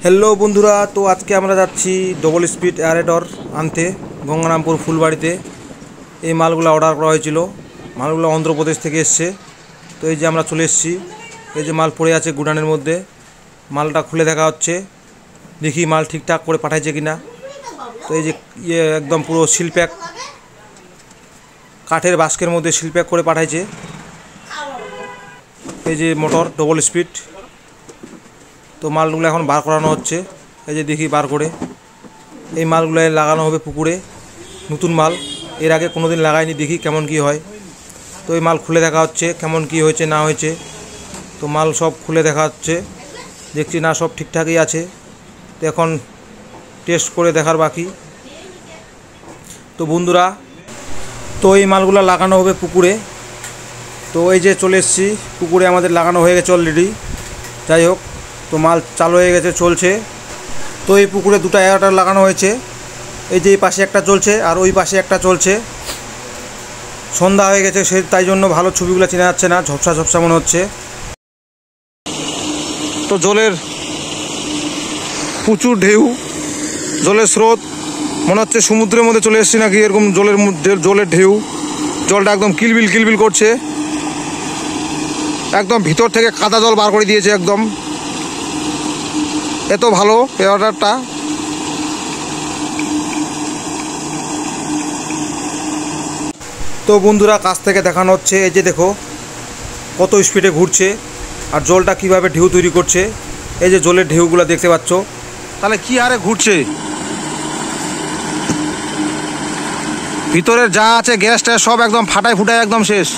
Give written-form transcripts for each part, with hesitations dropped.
Hello বন্ধুরা, তো আজকে আমরা যাচ্ছি ডবল স্পিড এয়ারেটর আনতে গঙ্গারামপুর ফুলবাড়িতে। এই মালগুলো অর্ডার করা হয়েছিল, মালগুলো অন্ধ্রপ্রদেশ থেকে এসছে। তো এই যে আমরা চলে এসেছি, এই যে মাল পড়ে আছে গুডানের মধ্যে, মালটা খুলে দেখা হচ্ছে, দেখি মাল ঠিকঠাক করে পাঠাইছে কিনা। তো এই যে একদম পুরো সিল প্যাক, কাঠের বাস্কের মধ্যে সিল প্যাক করে পাঠাইছে। এই যে মোটর ডবল স্পিড, তো মালগুলো এখন বার করানো হচ্ছে। এই যে দেখি বার করে এই মালগুলো লাগানো হবে পুকুরে, নতুন মাল, এর আগে কোনো দিন লাগাইনি, দেখি কেমন কি হয়। তো এই মাল খুলে দেখা হচ্ছে কেমন কি হয়েছে না হয়েছে। তো মাল সব খুলে দেখা হচ্ছে, দেখছি না সব ঠিকঠাকই আছে। তো এখন টেস্ট করে দেখার বাকি। তো বন্ধুরা, তো এই মালগুলো লাগানো হবে পুকুরে। তো এই যে চলে এসেছি পুকুরে, আমাদের লাগানো হয়ে গেছে অলরেডি। যাই হোক, তো মাল চালু হয়ে গেছে, চলছে। তো এই পুকুরে দুটো এয়ারটার লাগানো হয়েছে, এই যে এই পাশে একটা চলছে আর ওই পাশে একটা চলছে। সন্ধ্যা হয়ে গেছে, সে তাই জন্য ভালো ছবিগুলো চেনা যাচ্ছে না, ঝপসা ঝপসা মনে হচ্ছে। তো জলের প্রচুর ঢেউ, জলের স্রোত, মনে হচ্ছে সমুদ্রের মধ্যে চলে এসেছি নাকি, এরকম জলের ঢেউ। জলটা একদম কিলবিল কিলবিল করছে, একদম ভিতর থেকে কাদা জল বার করে দিয়েছে একদম। এত ভালো এই অর্ডারটা। তো বন্ধুরা, কাছ থেকে দেখানো হচ্ছে, এই যে দেখো কত স্পিডে ঘুরছে আর জলটা কিভাবে ঢেউ তৈরি করছে। এই যে জলের ঢেউগুলো দেখতে পাচ্ছ, তাহলে কি হারে ঘুরছে। ভিতরের যা আছে গ্যাস ট্যাস সব একদম ফাটায় ফুটায় একদম শেষ।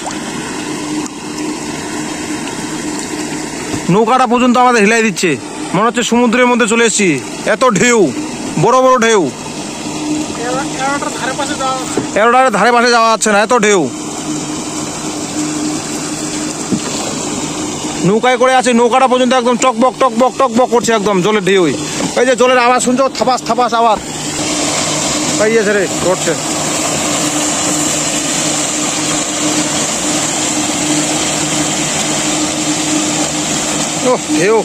নৌকাটা পর্যন্ত আমাদের হিলাই দিচ্ছে, মনে হচ্ছে সমুদ্রের মধ্যে চলে এসেছি, এত ঢেউ, বড় বড় ঢেউ। এরোটার ধারে পাশে যাওয়া যাচ্ছে না, এত ঢেউ। নৌকায় করে আছে, নৌকাটা পর্যন্ত একদম টকবক টকবক টকবক করছে একদম জলের ঢেউ। এই যে জলের আওয়াজ শুনছো, থাপাস থাপাস আওয়াজ পাইয়েছে রে করছে। ও ঢেউ।